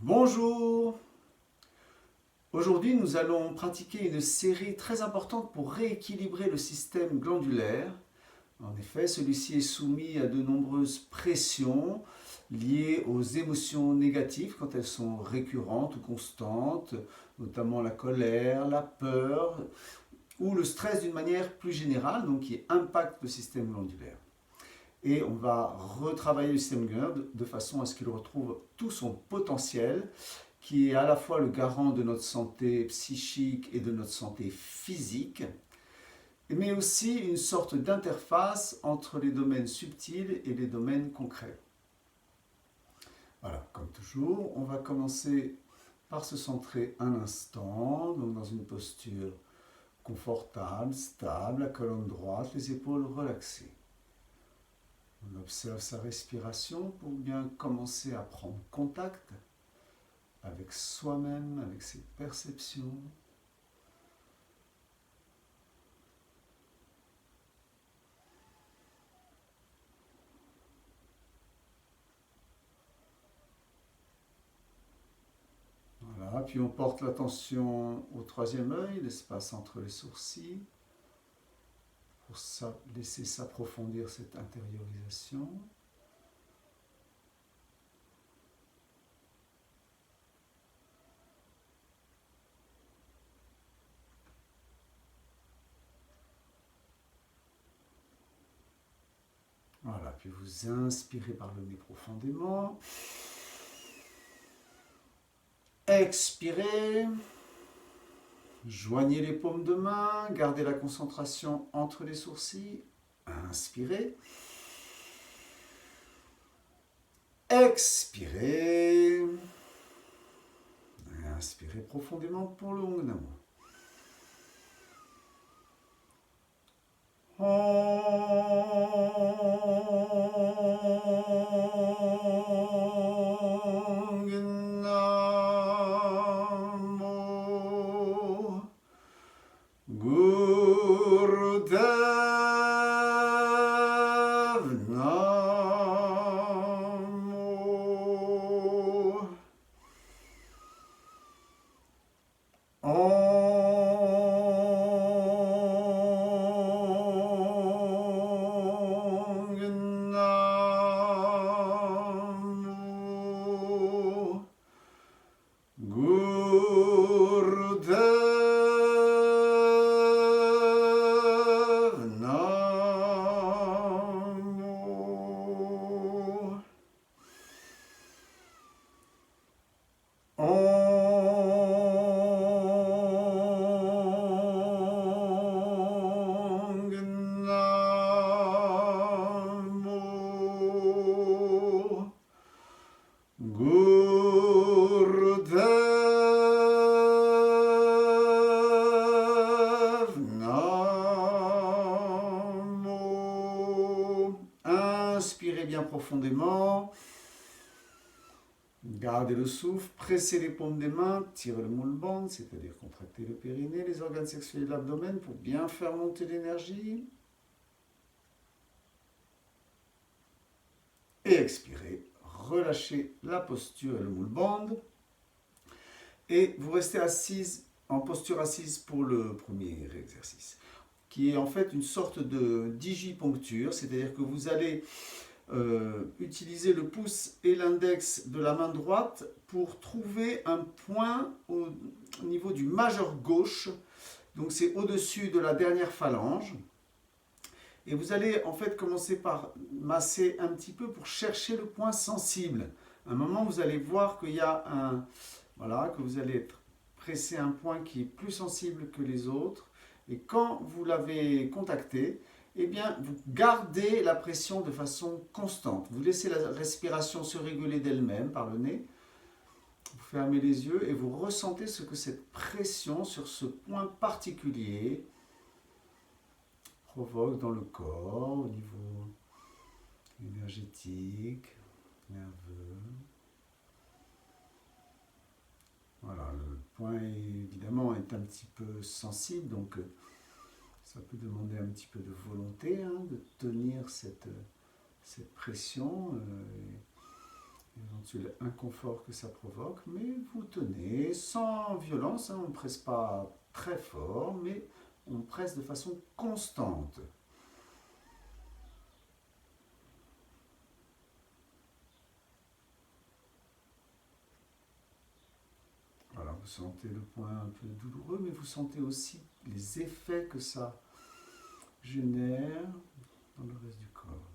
Bonjour! Aujourd'hui, nous allons pratiquer une série très importante pour rééquilibrer le système glandulaire. En effet, celui-ci est soumis à de nombreuses pressions liées aux émotions négatives quand elles sont récurrentes ou constantes, notamment la colère, la peur ou le stress d'une manière plus générale, donc qui impacte le système glandulaire. Et on va retravailler le système glandulaire de façon à ce qu'il retrouve tout son potentiel, qui est à la fois le garant de notre santé psychique et de notre santé physique, mais aussi une sorte d'interface entre les domaines subtils et les domaines concrets. Voilà, comme toujours, on va commencer par se centrer un instant, donc dans une posture confortable, stable, la colonne droite, les épaules relaxées. On observe sa respiration pour bien commencer à prendre contact avec soi-même, avec ses perceptions. Voilà, puis on porte l'attention au troisième œil, l'espace entre les sourcils, pour laisser s'approfondir cette intériorisation. Voilà, puis vous inspirez par le nez profondément. Expirez. Joignez les paumes de main, gardez la concentration entre les sourcils. Inspirez. Expirez. Inspirez profondément pour le Om Namo. Gurudev Namo. Gurudev Namo. Gurudev Namo. Inspirez bien profondément. Gardez le souffle, pressez les paumes des mains, tirez le moule-bande, c'est-à-dire contractez le périnée, les organes sexuels de l'abdomen pour bien faire monter l'énergie. Et expirez, relâchez la posture et le moule-bande. Et vous restez assise, en posture assise pour le premier exercice, qui est en fait une sorte de digiponcture, c'est-à-dire que vous allez utiliser le pouce et l'index de la main droite pour trouver un point au niveau du majeur gauche, donc c'est au-dessus de la dernière phalange. Et vous allez en fait commencer par masser un petit peu pour chercher le point sensible. À un moment, vous allez voir qu'il y a un... Voilà, que vous allez presser un point qui est plus sensible que les autres. Et quand vous l'avez contacté, eh bien, vous gardez la pression de façon constante. Vous laissez la respiration se réguler d'elle-même par le nez. Vous fermez les yeux et vous ressentez ce que cette pression sur ce point particulier provoque dans le corps, au niveau énergétique, nerveux. Voilà, le point évidemment est un petit peu sensible, donc ça peut demander un petit peu de volonté, de tenir cette pression. éventuel inconfort que ça provoque, mais vous tenez sans violence, hein, on ne presse pas très fort, mais on presse de façon constante. Voilà, vous sentez le point un peu douloureux, mais vous sentez aussi les effets que ça génère dans le reste du corps.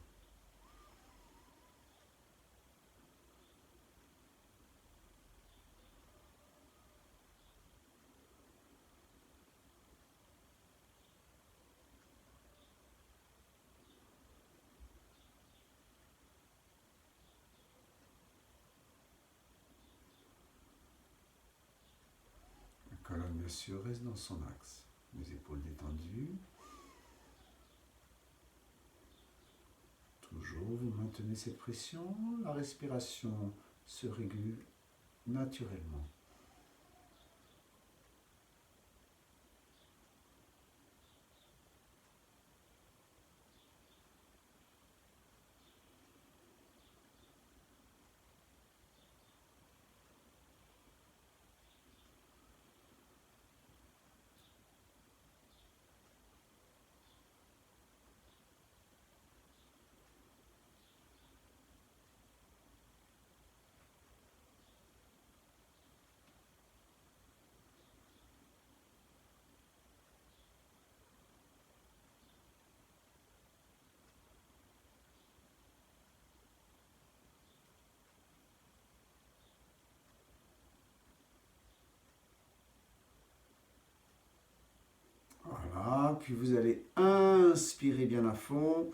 La colonne, bien sûr, reste dans son axe. Les épaules détendues. Toujours, vous maintenez cette pression. La respiration se régule naturellement. Voilà, puis vous allez inspirer bien à fond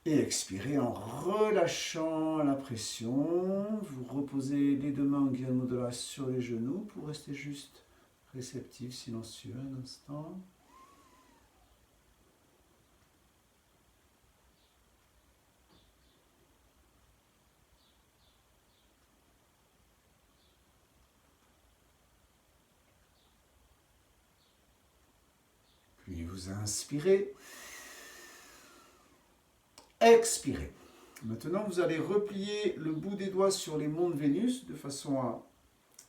et expirer en relâchant la pression. Vous reposez les deux mains en guillaume au-delà sur les genoux pour rester juste réceptif, silencieux un instant. Puis vous inspirez. Expirez. Maintenant, vous allez replier le bout des doigts sur les monts de Vénus de façon à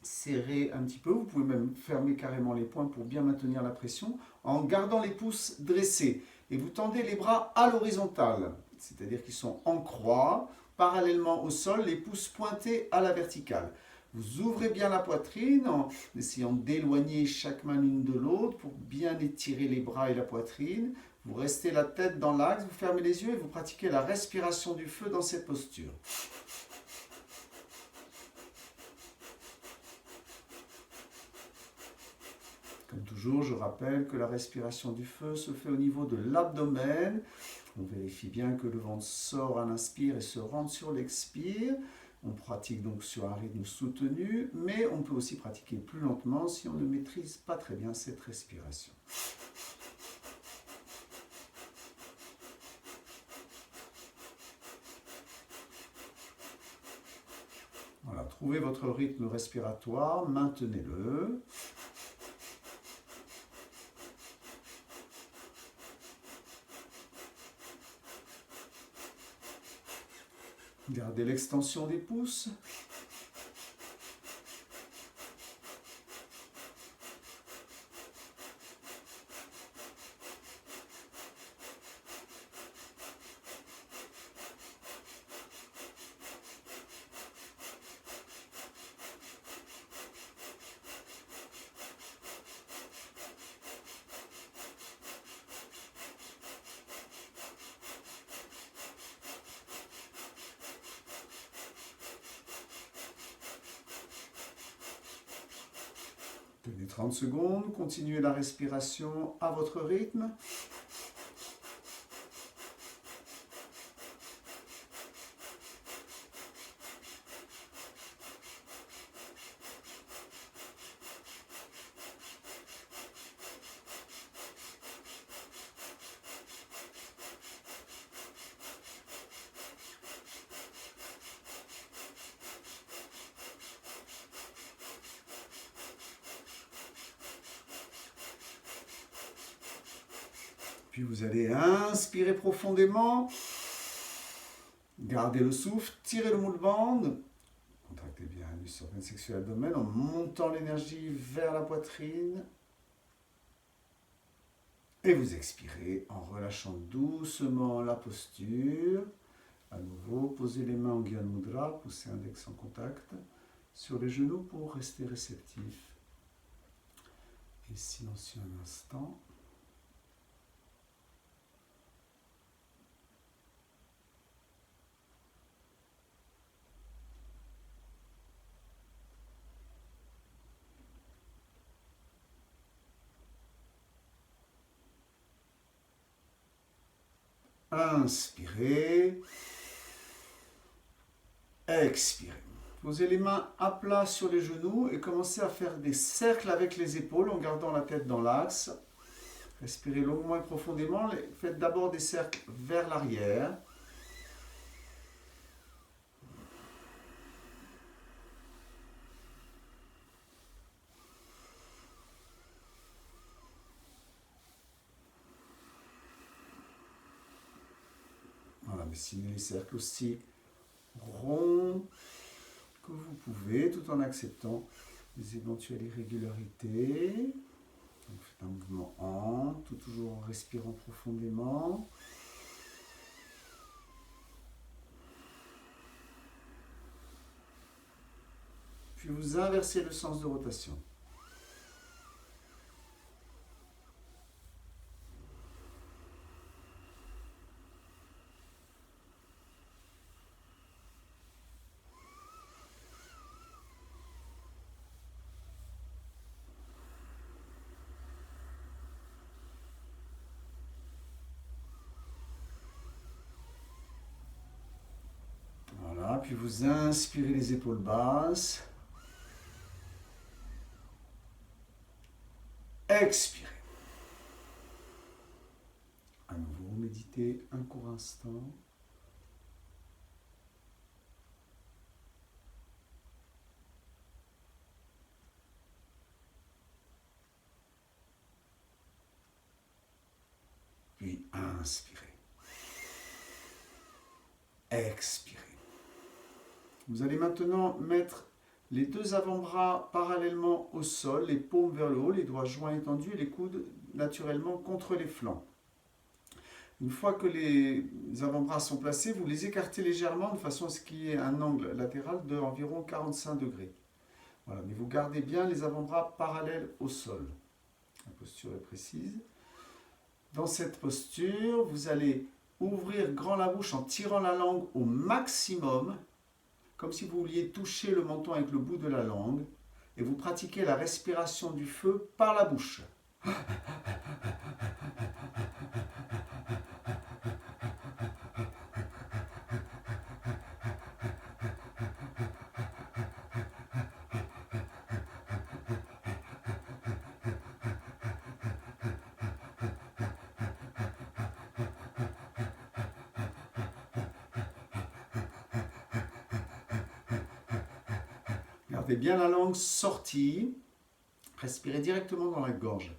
serrer un petit peu. Vous pouvez même fermer carrément les poings pour bien maintenir la pression en gardant les pouces dressés. Et vous tendez les bras à l'horizontale, c'est-à-dire qu'ils sont en croix, parallèlement au sol, les pouces pointés à la verticale. Vous ouvrez bien la poitrine en essayant d'éloigner chaque main l'une de l'autre pour bien étirer les bras et la poitrine. Vous restez la tête dans l'axe, vous fermez les yeux et vous pratiquez la respiration du feu dans cette posture. Comme toujours, je rappelle que la respiration du feu se fait au niveau de l'abdomen. On vérifie bien que le ventre sort à l'inspire et se rentre sur l'expire. On pratique donc sur un rythme soutenu, mais on peut aussi pratiquer plus lentement si on ne maîtrise pas très bien cette respiration. Voilà, trouvez votre rythme respiratoire, maintenez-le. Gardez l'extension des pouces. Tenez 30 secondes, continuez la respiration à votre rythme. Puis vous allez inspirer profondément Gardez le souffle, tirez le moule bande. Contractez bien l'us organe sexuel abdomen en montant l'énergie vers la poitrine. Et vous expirez en relâchant doucement la posture. À nouveau, posez les mains en Gyan Mudra, poussez index en contact sur les genoux pour rester réceptif. Et silencieux un instant. Inspirez. Expirez. Posez les mains à plat sur les genoux et commencez à faire des cercles avec les épaules en gardant la tête dans l'axe. Respirez longuement et profondément. Faites d'abord des cercles vers l'arrière. Voilà, dessinez les cercles aussi ronds que vous pouvez, tout en acceptant les éventuelles irrégularités. Donc, faites un mouvement ample, toujours en respirant profondément. Puis vous inversez le sens de rotation. Voilà, puis vous inspirez les épaules basses. Expirez. À nouveau, méditez un court instant. Puis inspirez. Expirez. Vous allez maintenant mettre les deux avant-bras parallèlement au sol, les paumes vers le haut, les doigts joints étendus et les coudes naturellement contre les flancs. Une fois que les avant-bras sont placés, vous les écartez légèrement de façon à ce qu'il y ait un angle latéral d'environ 45 degrés. Voilà, mais vous gardez bien les avant-bras parallèles au sol. La posture est précise. Dans cette posture, vous allez ouvrir grand la bouche en tirant la langue au maximum, comme si vous vouliez toucher le menton avec le bout de la langue, et vous pratiquez la respiration du feu par la bouche. Gardez bien la langue sortie. Respirez directement dans la gorge.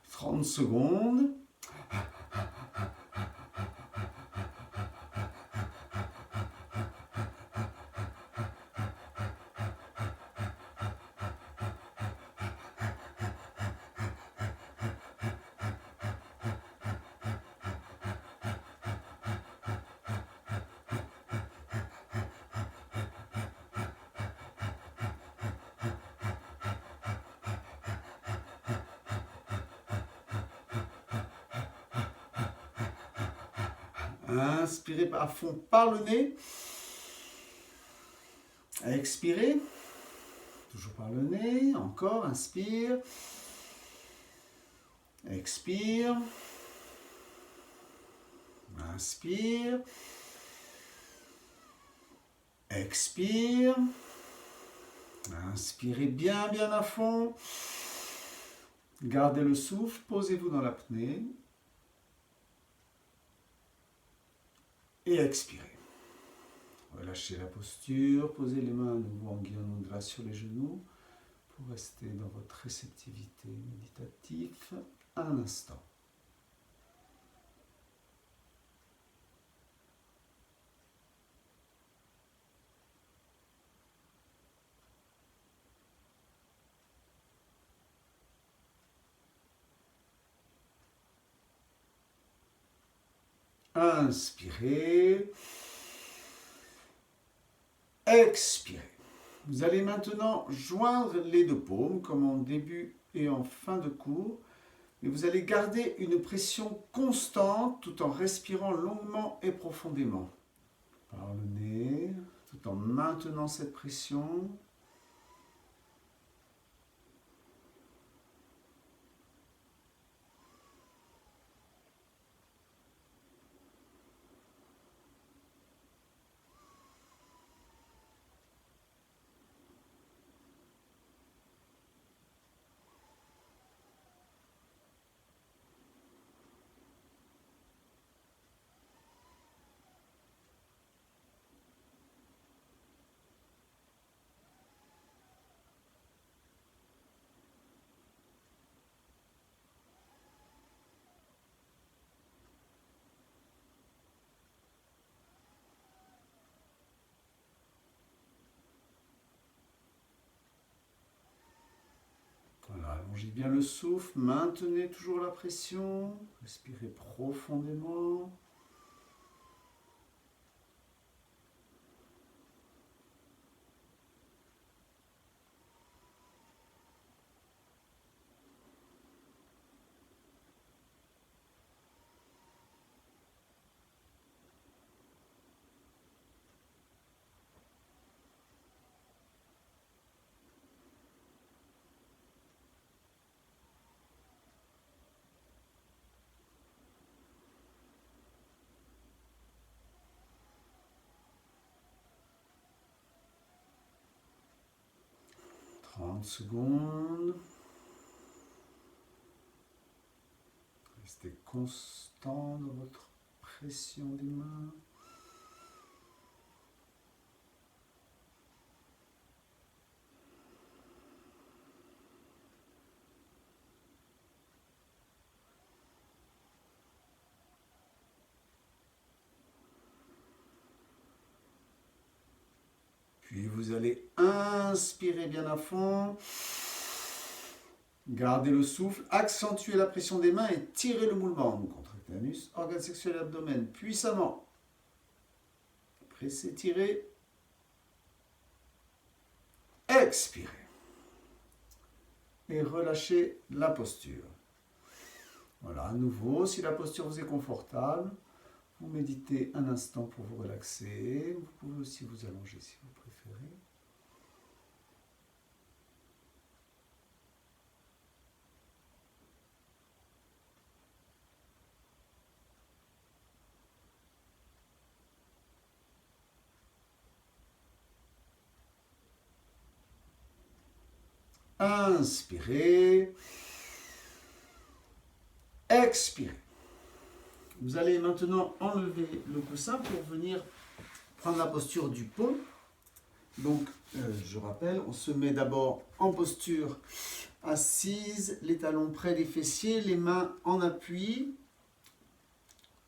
« 30 secondes. Inspirez à fond par le nez. Expirez. Toujours par le nez. Encore, inspire. Expire. Inspire. Expire. Inspirez bien, bien à fond. Gardez le souffle, posez-vous dans l'apnée. Et expirez. Relâchez la posture, posez les mains à nouveau en guidon mudra sur les genoux pour rester dans votre réceptivité méditative un instant. Inspirez. Expirez. Vous allez maintenant joindre les deux paumes comme en début et en fin de cours. Et vous allez garder une pression constante tout en respirant longuement et profondément. Par le nez, tout en maintenant cette pression. Voilà, allongez bien le souffle, maintenez toujours la pression, respirez profondément. Secondes. Restez constant dans votre pression des mains. Puis vous allez inspirer bien à fond. Gardez le souffle, accentuez la pression des mains et tirez le mouvement. Contractez l'anus, organe sexuel et abdomen puissamment. Pressez, tirez. Expirez. Et relâchez la posture. Voilà, à nouveau, si la posture vous est confortable, vous méditez un instant pour vous relaxer. Vous pouvez aussi vous allonger si vous préférez. Inspirez. Expirez. Vous allez maintenant enlever le coussin pour venir prendre la posture du pont. Donc, je rappelle, on se met d'abord en posture assise, les talons près des fessiers, les mains en appui,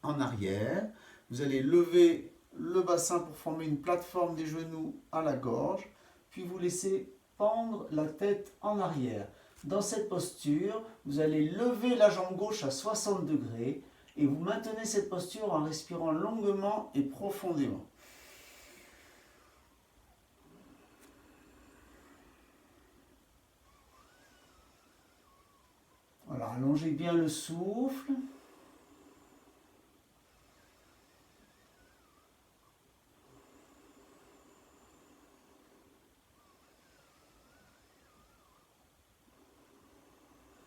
en arrière. Vous allez lever le bassin pour former une plateforme des genoux à la gorge, puis vous laissez pendre la tête en arrière. Dans cette posture, vous allez lever la jambe gauche à 60 degrés et vous maintenez cette posture en respirant longuement et profondément. Voilà, allongez bien le souffle.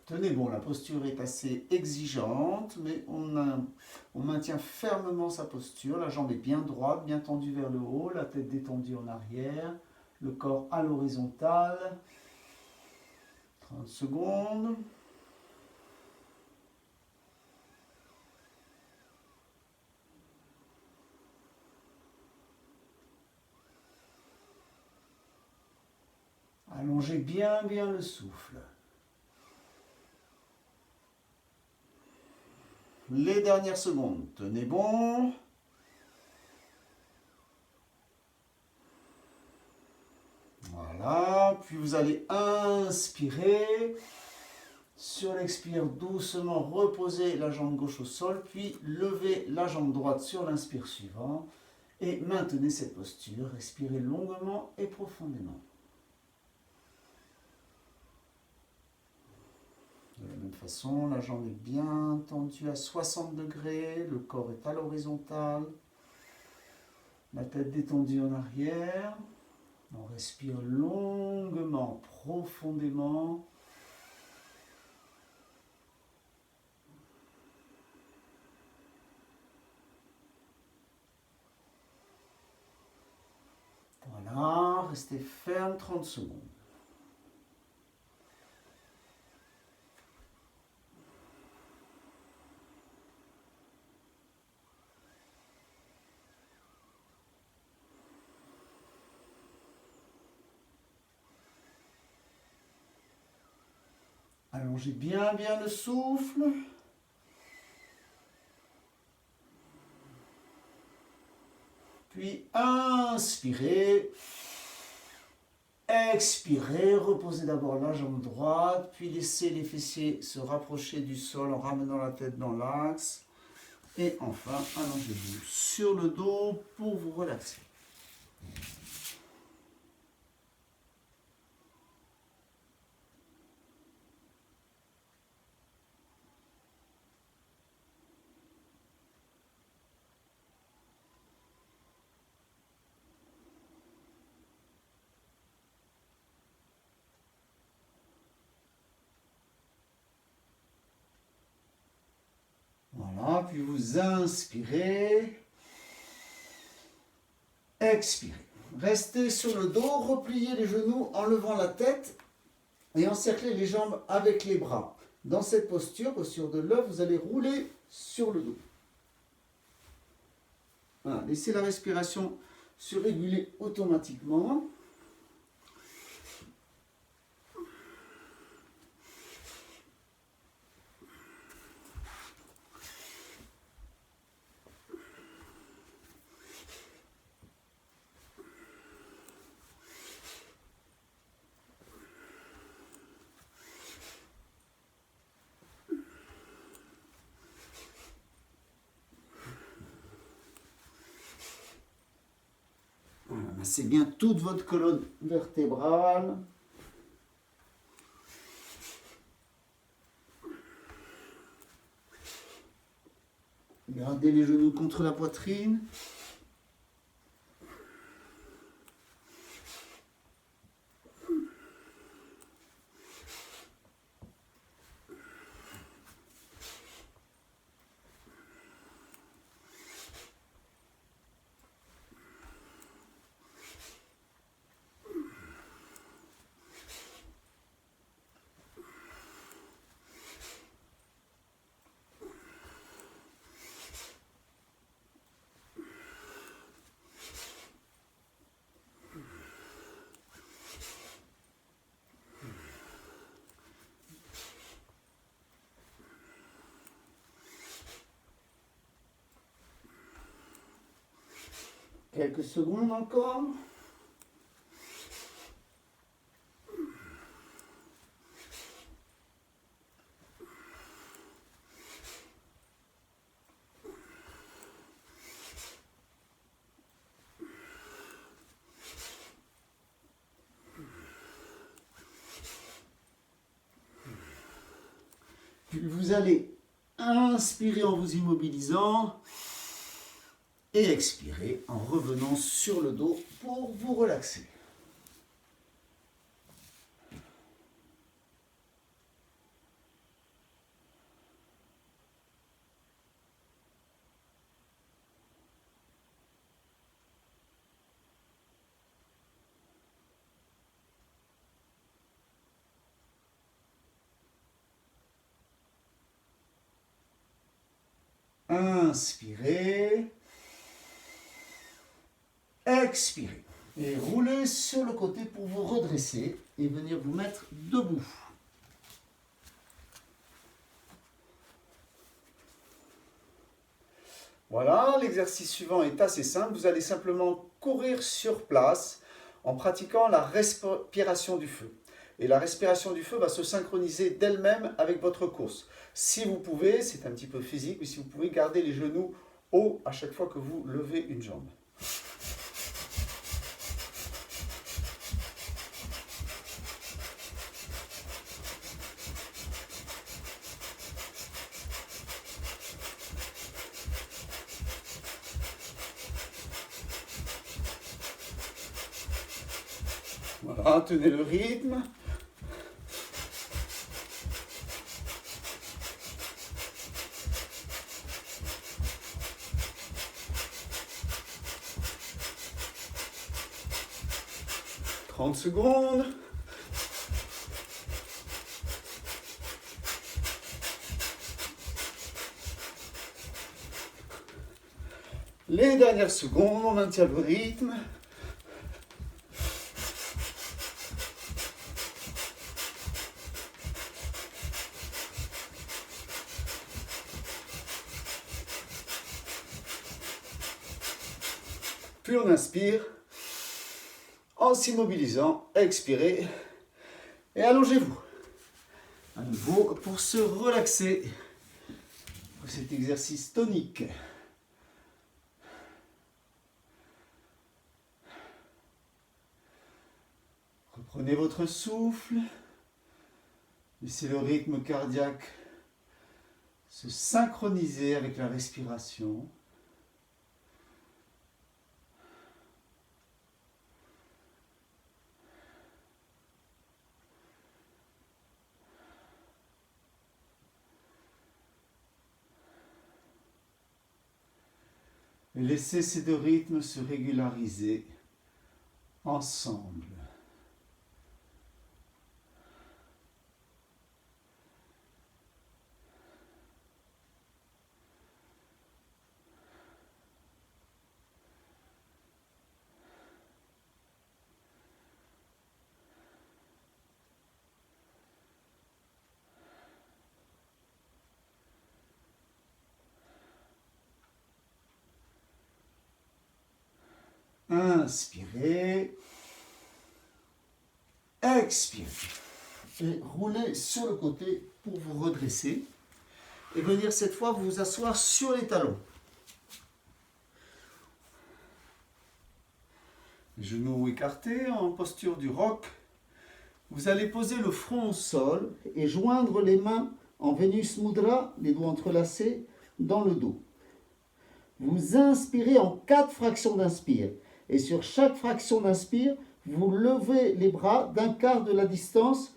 Tenez bon, la posture est assez exigeante, mais on maintient fermement sa posture. La jambe est bien droite, bien tendue vers le haut, la tête détendue en arrière, le corps à l'horizontale. 30 secondes. Allongez bien le souffle. Les dernières secondes, tenez bon. Voilà, puis vous allez inspirer. Sur l'expire, doucement reposez la jambe gauche au sol, puis levez la jambe droite sur l'inspire suivant. Et maintenez cette posture, respirez longuement et profondément. De la même façon, la jambe est bien tendue à 60 degrés, le corps est à l'horizontale, la tête détendue en arrière. On respire longuement, profondément. Voilà, restez ferme 30 secondes. Allongez bien le souffle. Puis inspirez. Expirez, reposez d'abord la jambe droite, puis laissez les fessiers se rapprocher du sol en ramenant la tête dans l'axe. Et enfin, allongez-vous sur le dos pour vous relaxer. Voilà, puis vous inspirez, expirez. Restez sur le dos, repliez les genoux en levant la tête et encerclez les jambes avec les bras. Dans cette posture, posture de l'œuf, vous allez rouler sur le dos. Voilà, laissez la respiration se réguler automatiquement. Massez bien toute votre colonne vertébrale. Gardez les genoux contre la poitrine. Quelques secondes encore. Puis vous allez inspirer en vous immobilisant et expirer en revenant sur le dos pour vous relaxer. Inspirez. Expirez. Et roulez sur le côté pour vous redresser et venir vous mettre debout. Voilà, l'exercice suivant est assez simple. Vous allez simplement courir sur place en pratiquant la respiration du feu. Et la respiration du feu va se synchroniser d'elle-même avec votre course. Si vous pouvez, c'est un petit peu physique, mais si vous pouvez garder les genoux hauts à chaque fois que vous levez une jambe. Voilà, tenez le rythme. « 30 secondes. Les dernières secondes, on maintient le rythme. Puis on inspire, en s'immobilisant, expirez et allongez-vous. À nouveau, pour se relaxer, pour cet exercice tonique. Reprenez votre souffle, laissez le rythme cardiaque se synchroniser avec la respiration. Et laissez ces deux rythmes se régulariser ensemble. Inspirez. Expirez. Et roulez sur le côté pour vous redresser. Et venir cette fois vous asseoir sur les talons. Les genoux écartés en posture du roc. Vous allez poser le front au sol et joindre les mains en Venus Mudra, les doigts entrelacés, dans le dos. Vous inspirez en 4 fractions d'inspire. Et sur chaque fraction d'inspire, vous levez les bras d'un quart de la distance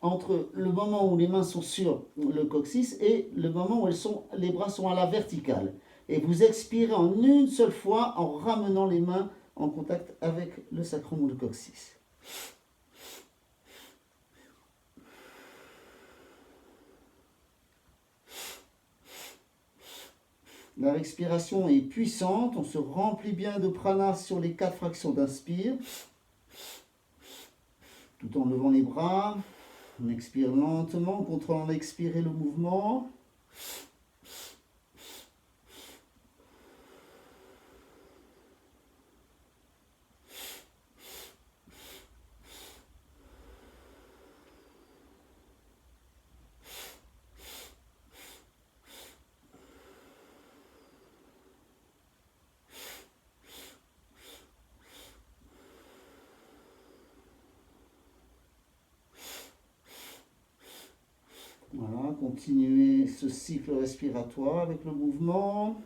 entre le moment où les mains sont sur le coccyx et le moment où les bras sont à la verticale. Et vous expirez en une seule fois en ramenant les mains en contact avec le sacrum ou le coccyx. La respiration est puissante, on se remplit bien de prana sur les 4 fractions d'inspire, tout en levant les bras. On expire lentement, contrôlant d'expirer le mouvement. Voilà, continuez ce cycle respiratoire avec le mouvement.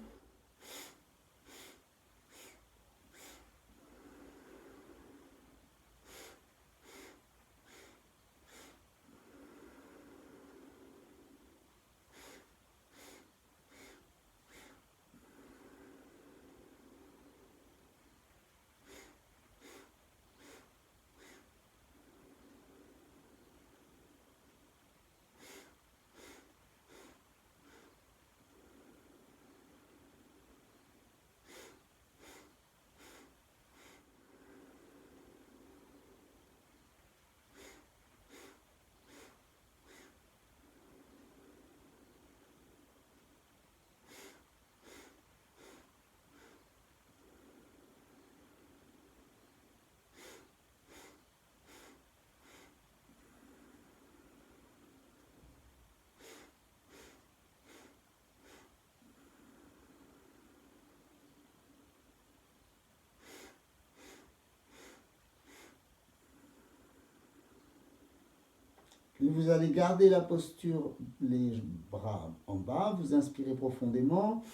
Vous allez garder la posture, les bras en bas, vous inspirez profondément,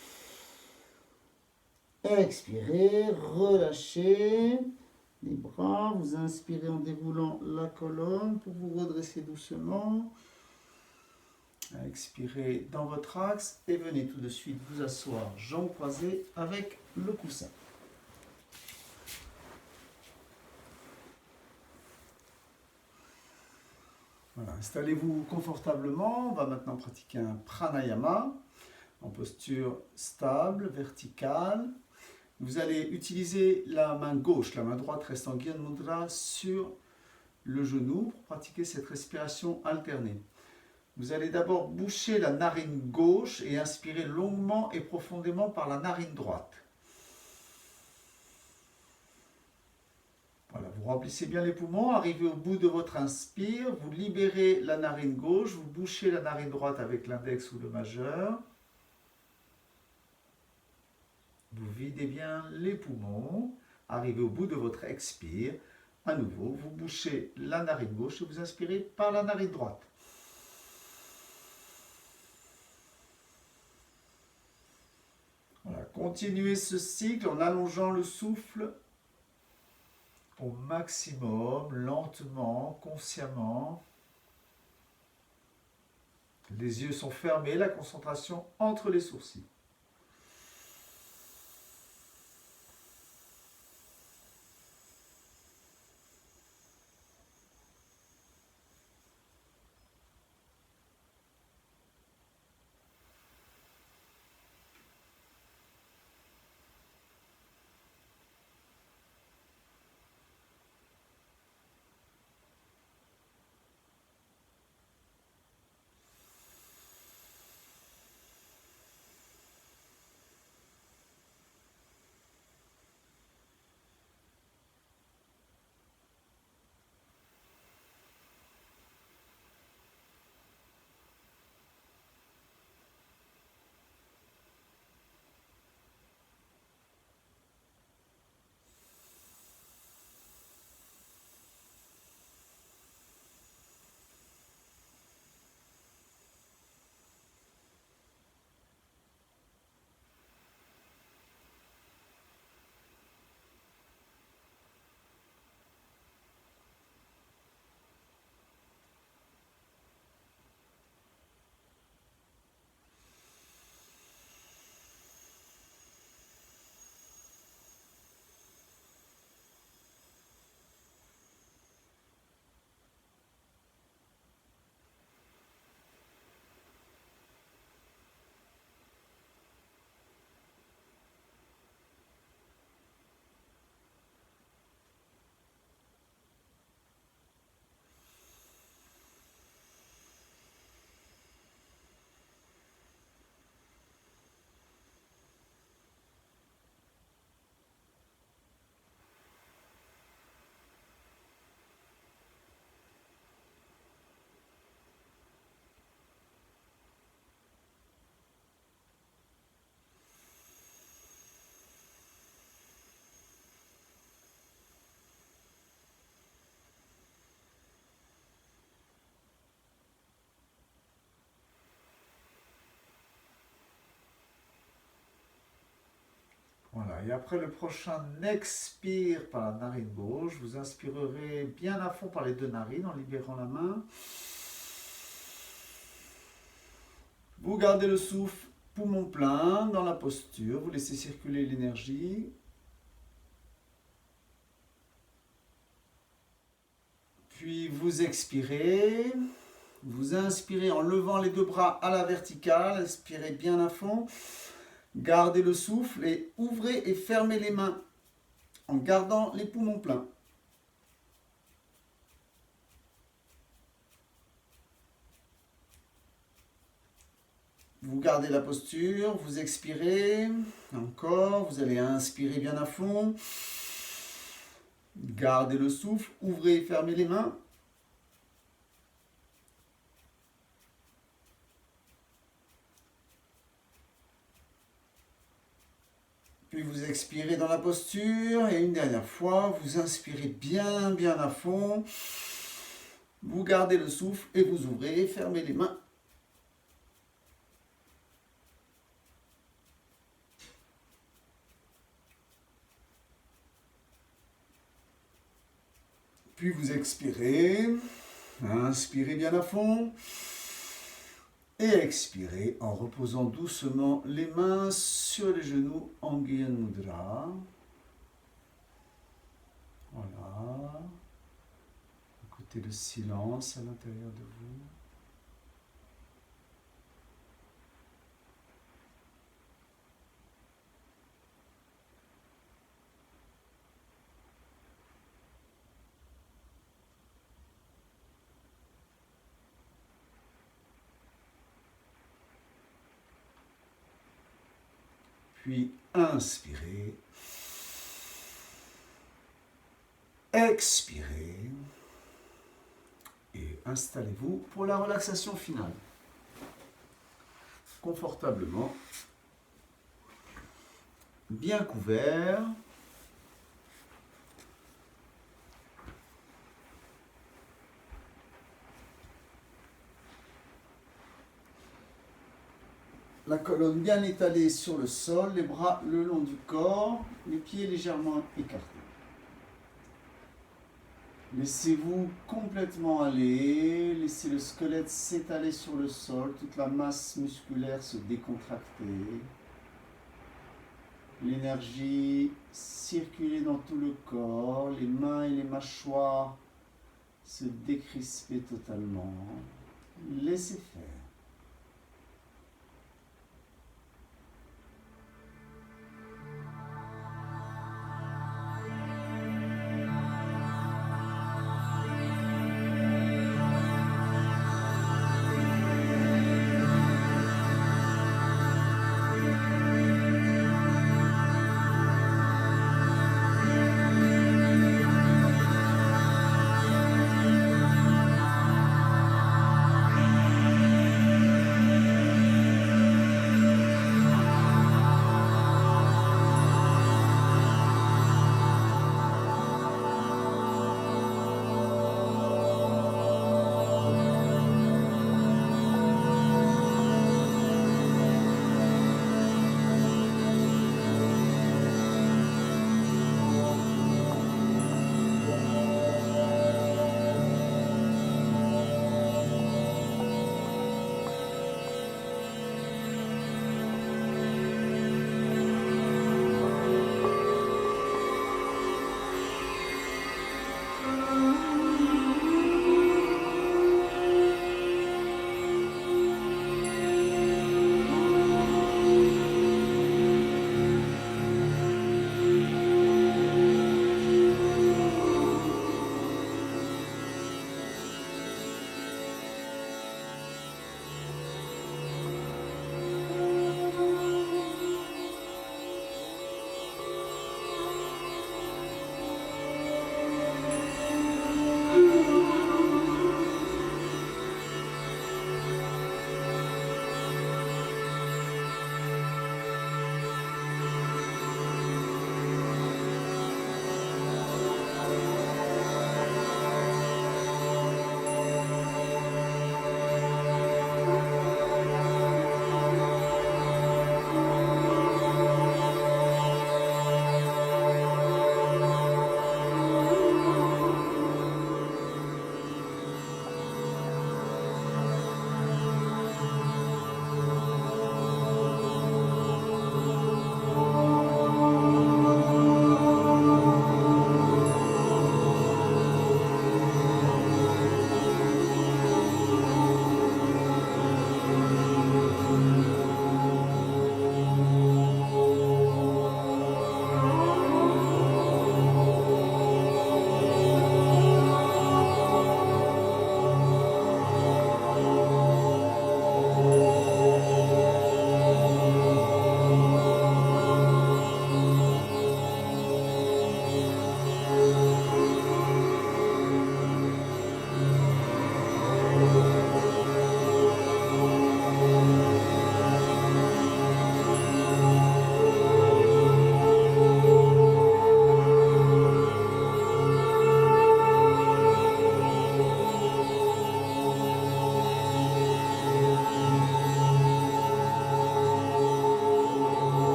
expirez, relâchez les bras, vous inspirez en déroulant la colonne pour vous redresser doucement. Expirez dans votre axe et venez tout de suite vous asseoir jambes croisées avec le coussin. Voilà, installez-vous confortablement. On va maintenant pratiquer un pranayama en posture stable, verticale. Vous allez utiliser la main gauche, la main droite reste en Gyan Mudra sur le genou pour pratiquer cette respiration alternée. Vous allez d'abord boucher la narine gauche et inspirer longuement et profondément par la narine droite. Voilà, vous remplissez bien les poumons, arrivez au bout de votre inspire, vous libérez la narine gauche, vous bouchez la narine droite avec l'index ou le majeur. Vous videz bien les poumons, arrivez au bout de votre expire. À nouveau, vous bouchez la narine gauche et vous inspirez par la narine droite. Voilà, continuez ce cycle en allongeant le souffle au maximum, lentement, consciemment. Les yeux sont fermés, la concentration entre les sourcils. Voilà, et après le prochain expire par la narine gauche, vous inspirerez bien à fond par les deux narines en libérant la main. Vous gardez le souffle, poumon plein dans la posture, vous laissez circuler l'énergie. Puis vous expirez, vous inspirez en levant les deux bras à la verticale, expirez bien à fond. Gardez le souffle et ouvrez et fermez les mains en gardant les poumons pleins. Vous gardez la posture, vous expirez, encore, vous allez inspirer bien à fond. Gardez le souffle, ouvrez et fermez les mains. Puis vous expirez dans la posture et une dernière fois, vous inspirez bien à fond. Vous gardez le souffle et vous ouvrez, fermez les mains. Puis vous expirez. Inspirez bien à fond. Et expirez en reposant doucement les mains sur les genoux en Gyan Mudra. Voilà. Écoutez le silence à l'intérieur de vous. Puis inspirez. Expirez. Et installez-vous pour la relaxation finale. Confortablement. Bien couvert. La colonne bien étalée sur le sol, les bras le long du corps, les pieds légèrement écartés. Laissez-vous complètement aller, laissez le squelette s'étaler sur le sol, toute la masse musculaire se décontracter. L'énergie circuler dans tout le corps, les mains et les mâchoires se décrisper totalement. Laissez faire.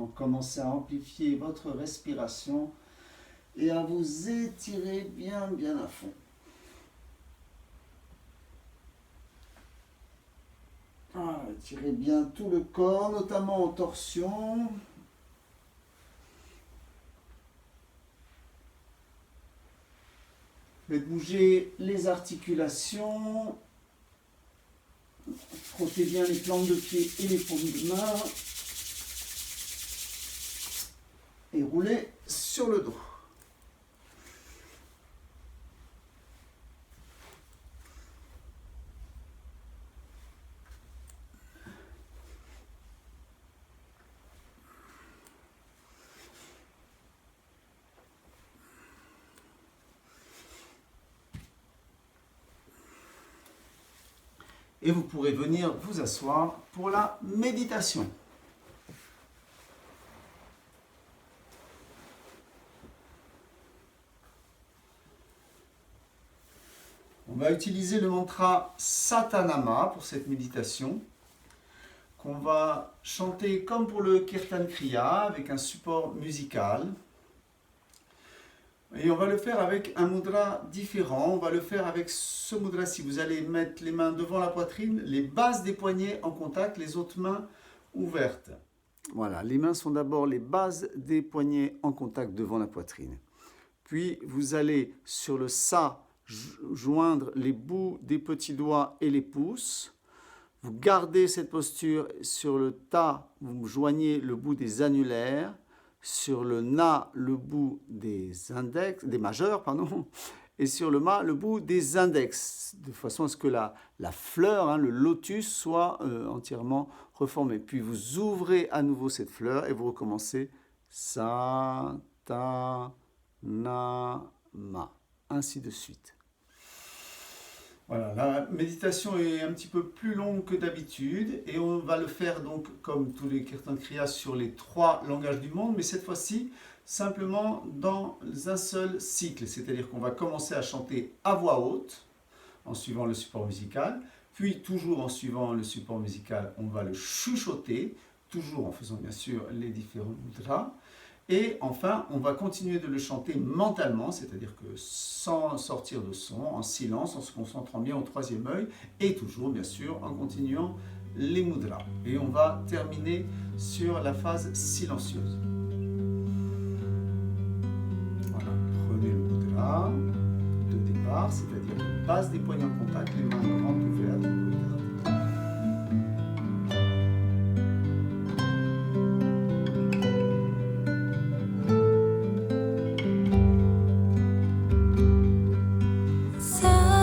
Donc commencez à amplifier votre respiration et à vous étirer bien à fond. Voilà, étirez bien tout le corps, notamment en torsion. Faites bouger les articulations. Frottez bien les plantes de pied et les paumes de main. Et roulez sur le dos. Et vous pourrez venir vous asseoir pour la méditation. On va utiliser le mantra Satanama pour cette méditation, qu'on va chanter comme pour le Kirtan Kriya, avec un support musical. Et on va le faire avec un mudra différent. On va le faire avec ce mudra-ci. Vous allez mettre les mains devant la poitrine, les bases des poignets en contact, les autres mains ouvertes. Voilà, les mains sont d'abord les bases des poignets en contact devant la poitrine. Puis vous allez sur le Sa joindre les bouts des petits doigts et les pouces. Vous gardez cette posture. Sur le Ta, vous joignez le bout des annulaires. Sur le Na, le bout des majeurs, et sur le Ma, le bout des index, de façon à ce que la fleur, le lotus, soit entièrement reformé. Puis vous ouvrez à nouveau cette fleur et vous recommencez Sa, Ta, Na, Ma, ainsi de suite. Voilà, la méditation est un petit peu plus longue que d'habitude et on va le faire donc comme tous les Kirtan Kriya sur les 3 langages du monde, mais cette fois-ci simplement dans un seul cycle, c'est-à-dire qu'on va commencer à chanter à voix haute en suivant le support musical, puis toujours en suivant le support musical, on va le chuchoter, toujours en faisant bien sûr les différents mudras. Et enfin, on va continuer de le chanter mentalement, c'est-à-dire que sans sortir de son, en silence, en se concentrant bien au 3e œil, et toujours, bien sûr, en continuant les mudras. Et on va terminer sur la phase silencieuse. Voilà, prenez le mudra de départ, c'est-à-dire la base des poignets en contact, les mains grandes ouvertes. Satanama.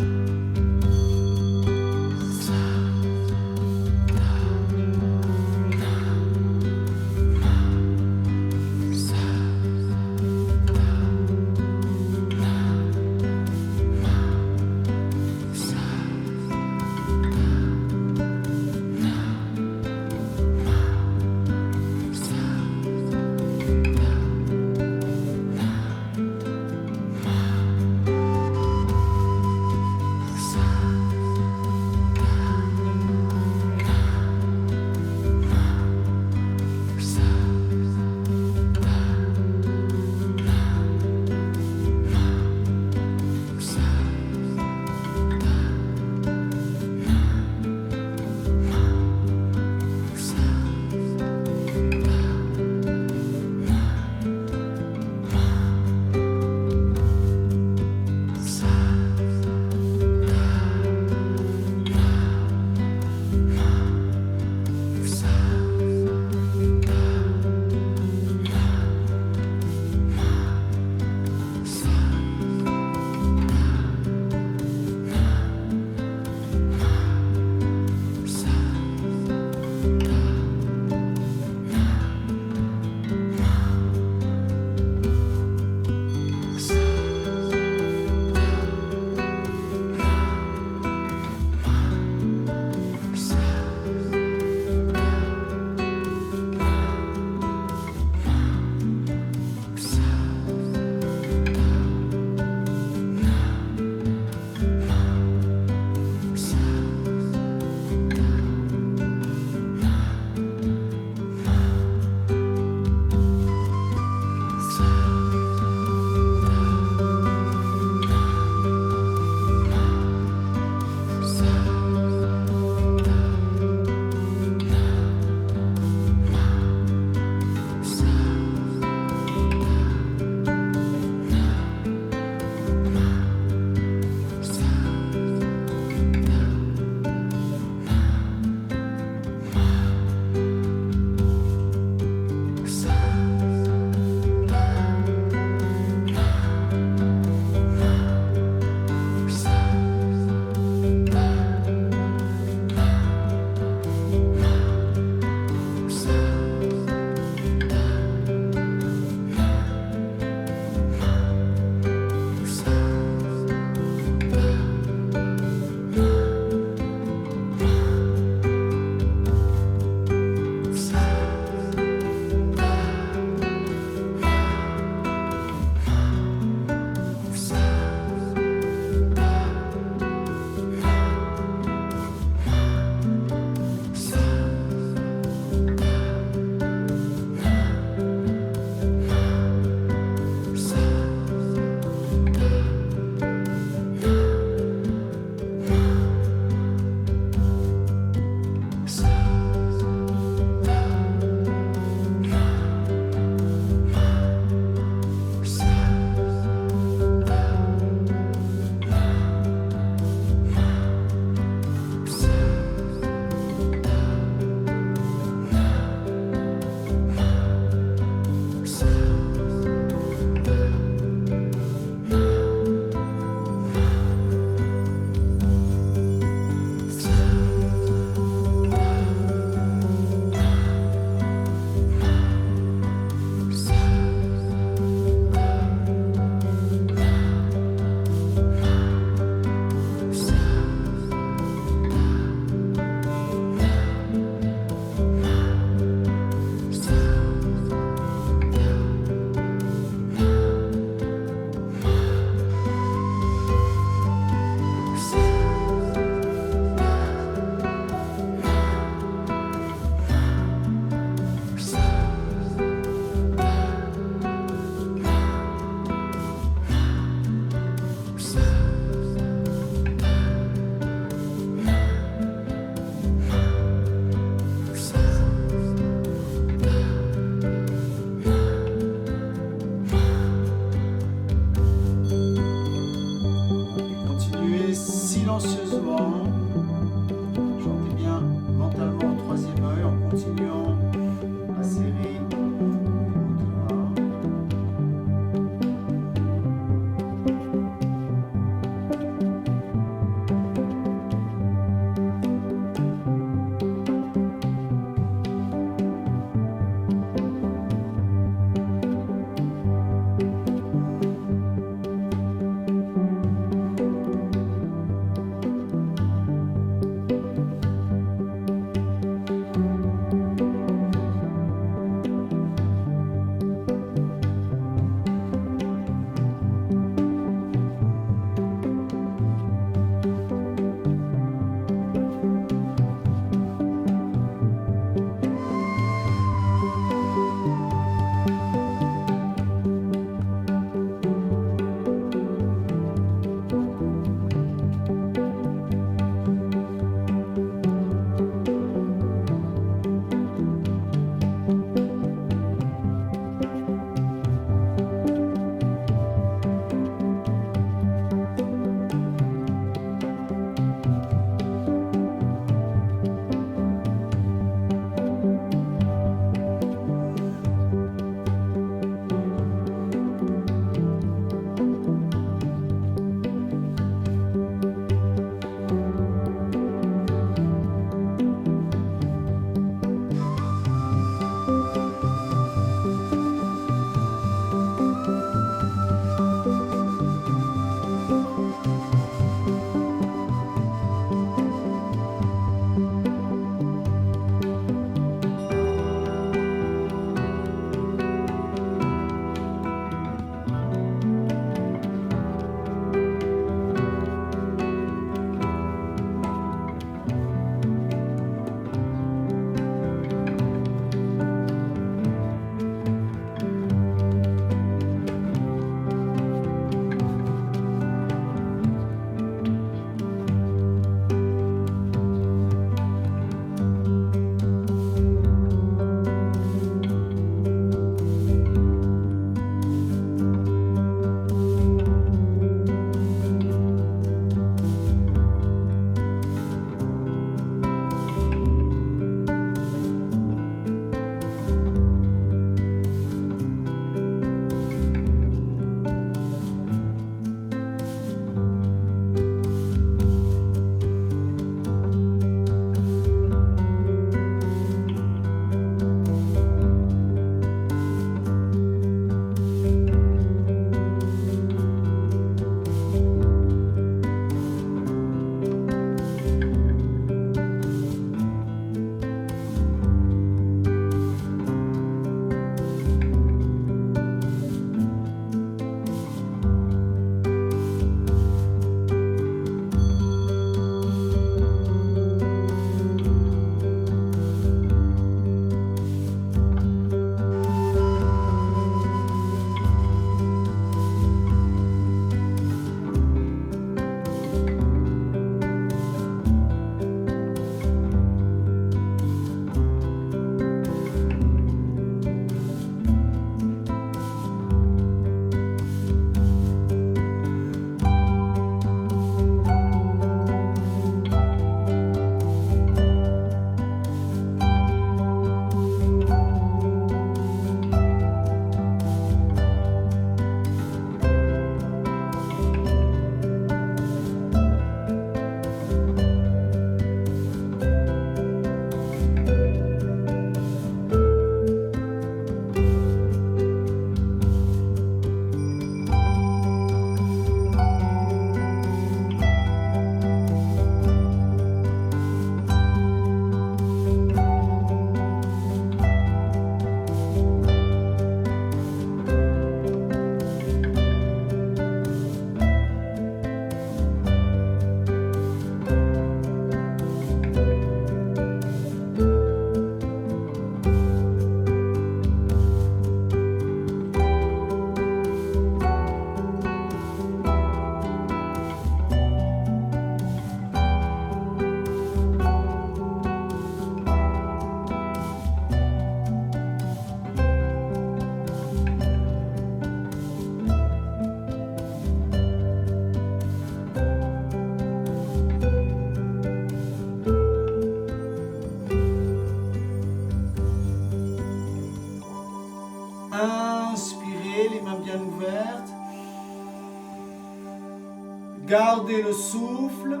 Gardez le souffle.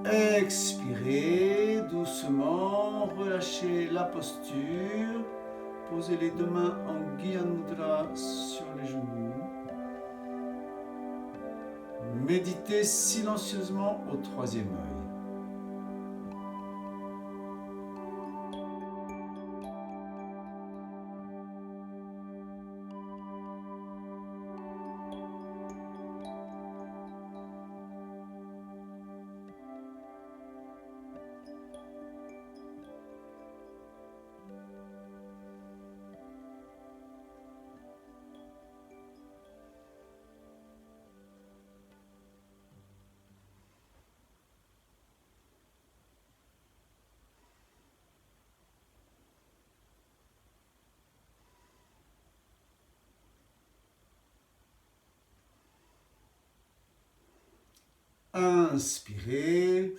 Expirez doucement, relâchez la posture. Posez les deux mains en Gyan Mudra sur les genoux. Méditez silencieusement au troisième œil. Inspirez.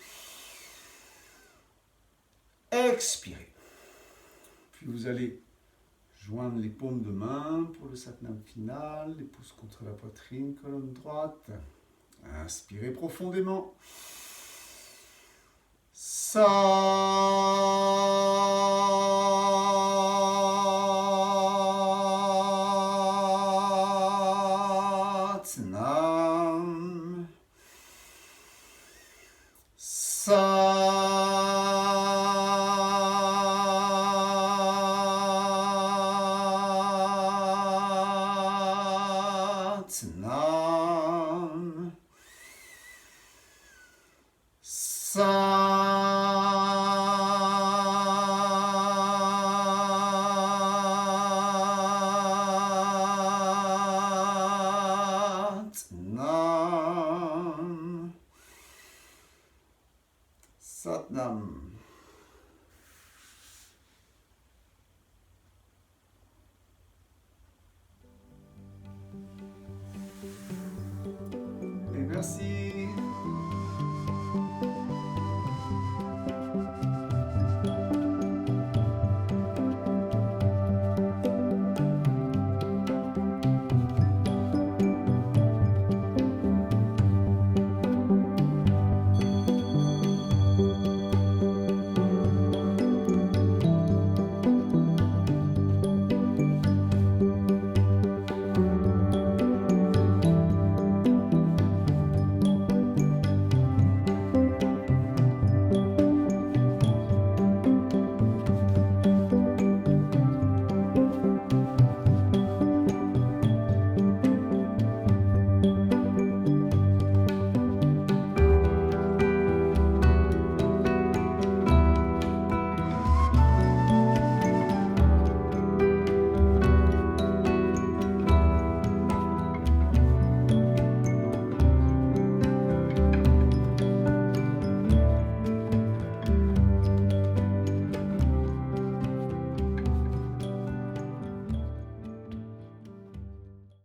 Expirez. Puis vous allez joindre les paumes de main pour le Satnam final, les pouces contre la poitrine, colonne droite. Inspirez profondément. Satnam. Satnam. Satnam. Satnam. Et merci.